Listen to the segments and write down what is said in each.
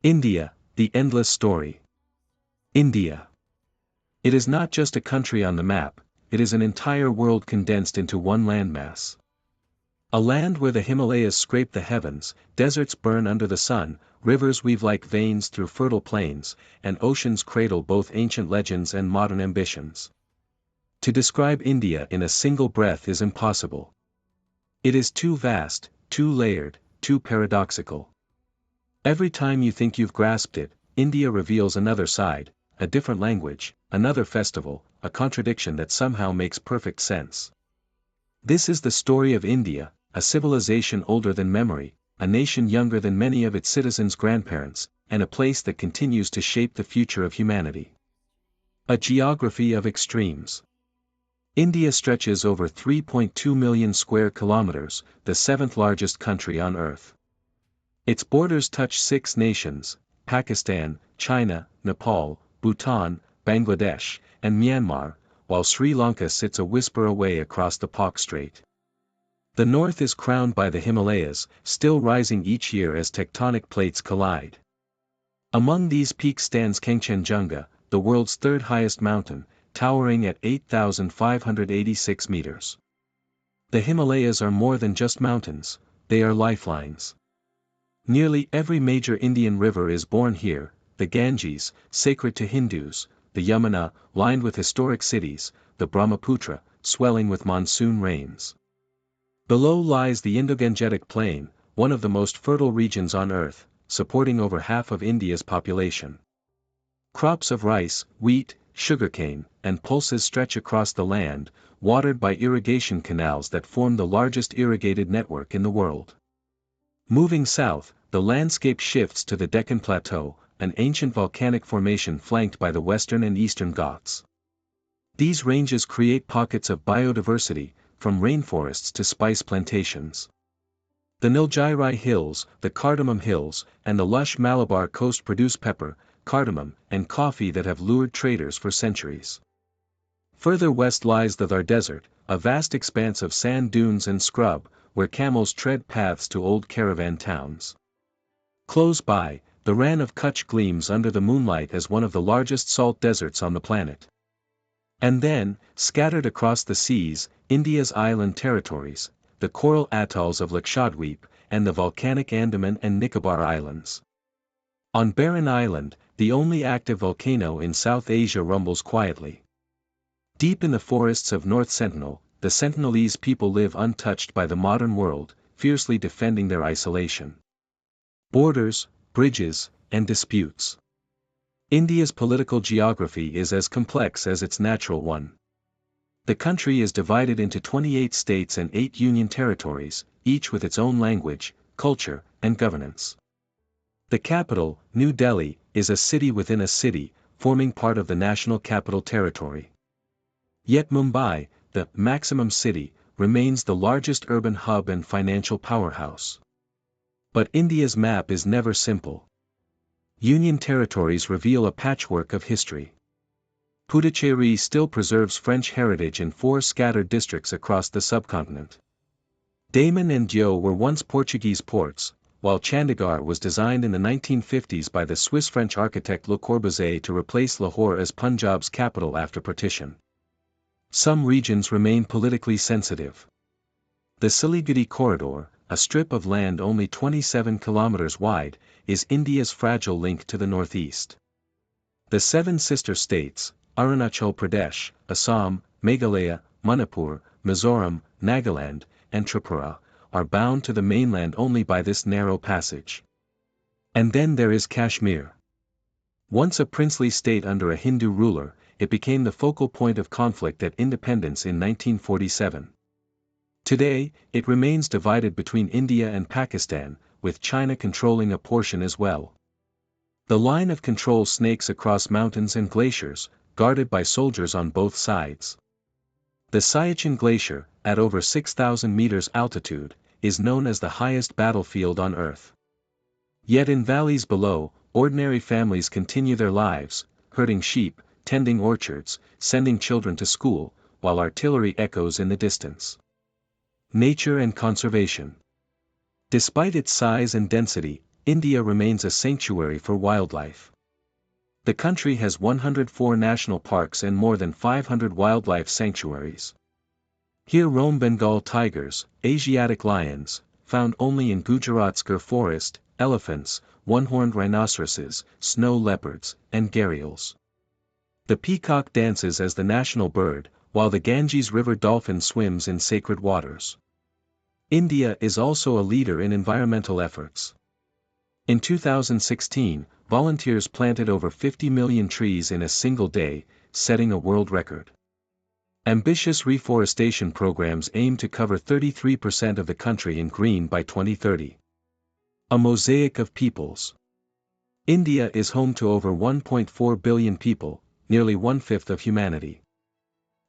India, the endless story. India. It is not just a country on the map, it is an entire world condensed into one landmass. A land where the Himalayas scrape the heavens, deserts burn under the sun, rivers weave like veins through fertile plains, and oceans cradle both ancient legends and modern ambitions. To describe India in a single breath is impossible. It is too vast, too layered, too paradoxical. Every time you think you've grasped it, India reveals another side, a different language, another festival, a contradiction that somehow makes perfect sense. This is the story of India, a civilization older than memory, a nation younger than many of its citizens' grandparents, and a place that continues to shape the future of humanity. A geography of extremes. India stretches over 3.2 million square kilometers, the seventh largest country on Earth. Its borders touch 6 nations, Pakistan, China, Nepal, Bhutan, Bangladesh, and Myanmar, while Sri Lanka sits a whisper away across the Pak Strait. The north is crowned by the Himalayas, still rising each year as tectonic plates collide. Among these peaks stands Kangchenjunga, the world's third highest mountain, towering at 8,586 meters. The Himalayas are more than just mountains, they are lifelines. Nearly every major Indian river is born here, the Ganges, sacred to Hindus, the Yamuna, lined with historic cities, the Brahmaputra, swelling with monsoon rains. Below lies the Indo-Gangetic Plain, one of the most fertile regions on Earth, supporting over half of India's population. Crops of rice, wheat, sugarcane, and pulses stretch across the land, watered by irrigation canals that form the largest irrigated network in the world. Moving south, the landscape shifts to the Deccan Plateau, an ancient volcanic formation flanked by the western and eastern Ghats. These ranges create pockets of biodiversity, from rainforests to spice plantations. The Nilgiri Hills, the Cardamom Hills, and the lush Malabar coast produce pepper, cardamom, and coffee that have lured traders for centuries. Further west lies the Thar Desert, a vast expanse of sand dunes and scrub, where camels tread paths to old caravan towns. Close by, the Rann of Kutch gleams under the moonlight as one of the largest salt deserts on the planet. And then, scattered across the seas, India's island territories, the coral atolls of Lakshadweep, and the volcanic Andaman and Nicobar Islands. On Barren Island, the only active volcano in South Asia rumbles quietly. Deep in the forests of North Sentinel, the Sentinelese people live untouched by the modern world, fiercely defending their isolation. Borders, bridges, and disputes. India's political geography is as complex as its natural one. The country is divided into 28 states and 8 union territories, each with its own language, culture, and governance. The capital, New Delhi, is a city within a city, forming part of the National Capital Territory. Yet Mumbai, the maximum city, remains the largest urban hub and financial powerhouse. But India's map is never simple. Union territories reveal a patchwork of history. Puducherry still preserves French heritage in 4 scattered districts across the subcontinent. Daman and Diu were once Portuguese ports, while Chandigarh was designed in the 1950s by the Swiss-French architect Le Corbusier to replace Lahore as Punjab's capital after partition. Some regions remain politically sensitive. The Siliguri Corridor, a strip of land only 27 kilometers wide, is India's fragile link to the northeast. The 7 sister states, Arunachal Pradesh, Assam, Meghalaya, Manipur, Mizoram, Nagaland, and Tripura, are bound to the mainland only by this narrow passage. And then there is Kashmir. Once a princely state under a Hindu ruler, it became the focal point of conflict at independence in 1947. Today, it remains divided between India and Pakistan, with China controlling a portion as well. The line of control snakes across mountains and glaciers, guarded by soldiers on both sides. The Siachen Glacier, at over 6,000 meters altitude, is known as the highest battlefield on Earth. Yet in valleys below, ordinary families continue their lives, herding sheep, tending orchards, sending children to school, while artillery echoes in the distance. Nature and conservation. Despite its size and density, India remains a sanctuary for wildlife. The country has 104 national parks and more than 500 wildlife sanctuaries. Here roam Bengal tigers, Asiatic lions, found only in Gujarat's Gir forest, elephants, one-horned rhinoceroses, snow leopards, and gharials. The peacock dances as the national bird, while the Ganges River dolphin swims in sacred waters. India is also a leader in environmental efforts. In 2016, volunteers planted over 50 million trees in a single day, setting a world record. Ambitious reforestation programs aim to cover 33% of the country in green by 2030. A mosaic of peoples. India is home to over 1.4 billion people, nearly one-fifth of humanity.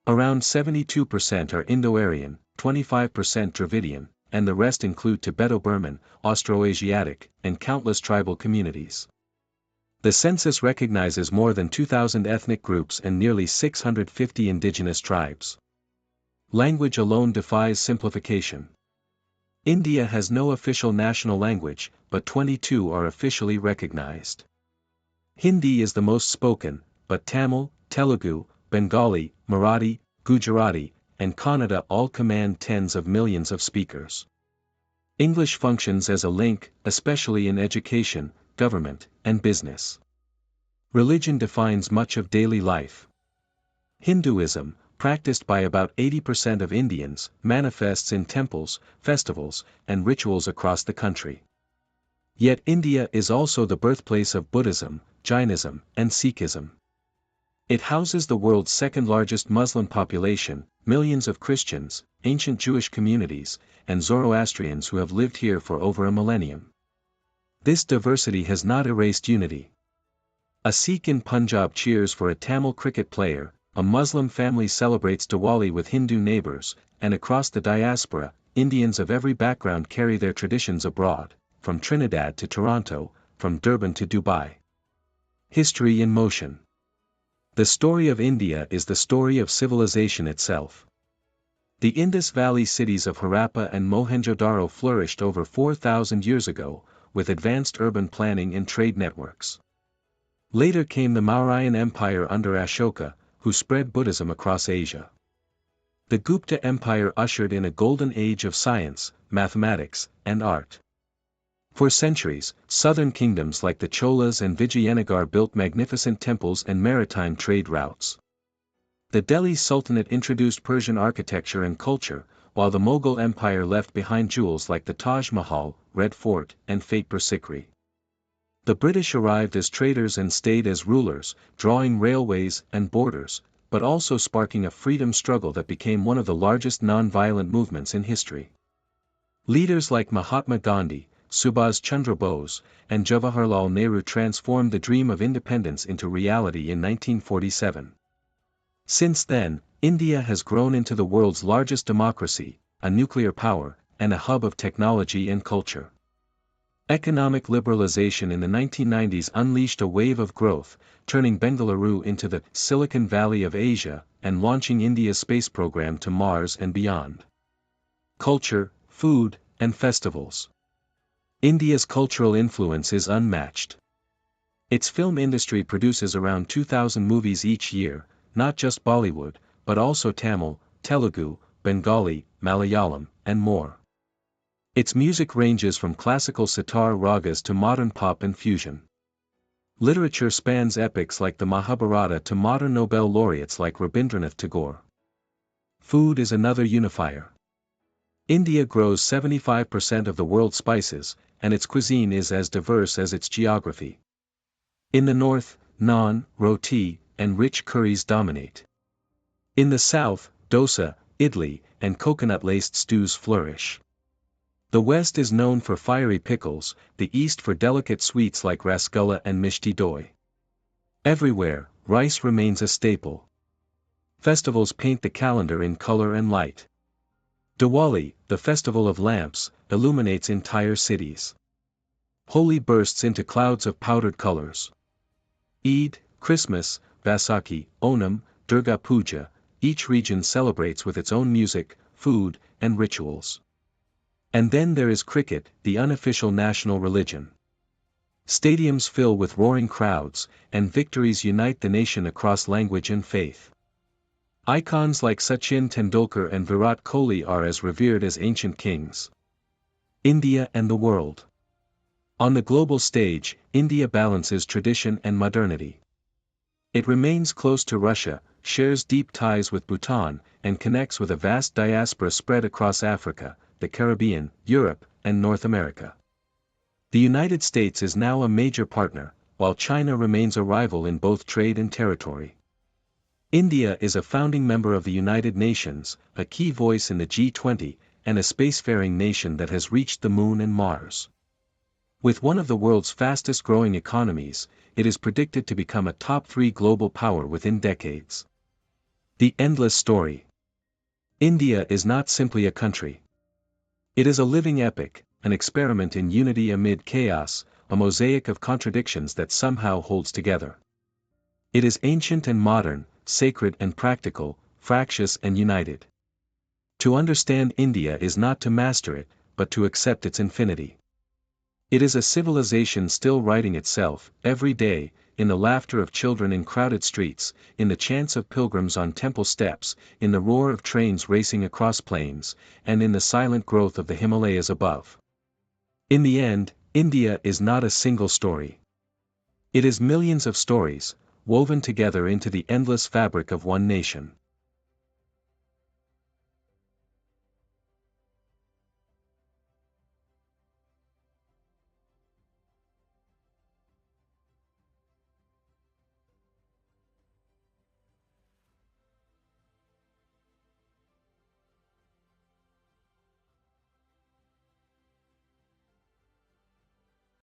Around 72% are Indo-Aryan, 25% Dravidian, and the rest include Tibeto-Burman, Austroasiatic, and countless tribal communities. The census recognizes more than 2,000 ethnic groups and nearly 650 indigenous tribes. Language alone defies simplification. India has no official national language, but 22 are officially recognized. Hindi is the most spoken, but Tamil, Telugu, Bengali, Marathi, Gujarati, and Kannada all command tens of millions of speakers. English functions as a link, especially in education, government, and business. Religion defines much of daily life. Hinduism, practiced by about 80% of Indians, manifests in temples, festivals, and rituals across the country. Yet India is also the birthplace of Buddhism, Jainism, and Sikhism. It houses the world's second-largest Muslim population, millions of Christians, ancient Jewish communities, and Zoroastrians who have lived here for over a millennium. This diversity has not erased unity. A Sikh in Punjab cheers for a Tamil cricket player, a Muslim family celebrates Diwali with Hindu neighbors, and across the diaspora, Indians of every background carry their traditions abroad, from Trinidad to Toronto, from Durban to Dubai. History in motion. The story of India is the story of civilization itself. The Indus Valley cities of Harappa and Mohenjo-daro flourished over 4,000 years ago, with advanced urban planning and trade networks. Later came the Mauryan Empire under Ashoka, who spread Buddhism across Asia. The Gupta Empire ushered in a golden age of science, mathematics, and art. For centuries, southern kingdoms like the Cholas and Vijayanagar built magnificent temples and maritime trade routes. The Delhi Sultanate introduced Persian architecture and culture, while the Mughal Empire left behind jewels like the Taj Mahal, Red Fort, and Fatehpur Sikri. The British arrived as traders and stayed as rulers, drawing railways and borders, but also sparking a freedom struggle that became one of the largest non-violent movements in history. Leaders like Mahatma Gandhi, Subhas Chandra Bose, and Jawaharlal Nehru transformed the dream of independence into reality in 1947. Since then, India has grown into the world's largest democracy, a nuclear power, and a hub of technology and culture. Economic liberalization in the 1990s unleashed a wave of growth, turning Bengaluru into the Silicon Valley of Asia, and launching India's space program to Mars and beyond. Culture, food, and festivals. India's cultural influence is unmatched. Its film industry produces around 2,000 movies each year, not just Bollywood, but also Tamil, Telugu, Bengali, Malayalam, and more. Its music ranges from classical sitar ragas to modern pop and fusion. Literature spans epics like the Mahabharata to modern Nobel laureates like Rabindranath Tagore. Food is another unifier. India grows 75% of the world's spices, and its cuisine is as diverse as its geography. In the north, naan, roti, and rich curries dominate. In the south, dosa, idli, and coconut-laced stews flourish. The west is known for fiery pickles, the east for delicate sweets like rasgulla and mishti doi. Everywhere, rice remains a staple. Festivals paint the calendar in color and light. Diwali, the festival of lamps, illuminates entire cities. Holi bursts into clouds of powdered colors. Eid, Christmas, Vaisakhi, Onam, Durga Puja, each region celebrates with its own music, food, and rituals. And then there is cricket, the unofficial national religion. Stadiums fill with roaring crowds, and victories unite the nation across language and faith. Icons like Sachin Tendulkar and Virat Kohli are as revered as ancient kings. India and the world. On the global stage, India balances tradition and modernity. It remains close to Russia, shares deep ties with Bhutan, and connects with a vast diaspora spread across Africa, the Caribbean, Europe, and North America. The United States is now a major partner, while China remains a rival in both trade and territory. India is a founding member of the United Nations, a key voice in the G20, and a spacefaring nation that has reached the Moon and Mars. With one of the world's fastest-growing economies, it is predicted to become a top-3 global power within decades. The endless story. India is not simply a country. It is a living epic, an experiment in unity amid chaos, a mosaic of contradictions that somehow holds together. It is ancient and modern, sacred and practical, fractious and united. To understand India is not to master it, but to accept its infinity. It is a civilization still writing itself, every day, in the laughter of children in crowded streets, in the chants of pilgrims on temple steps, in the roar of trains racing across plains, and in the silent growth of the Himalayas above. In the end, India is not a single story. It is millions of stories, woven together into the endless fabric of one nation.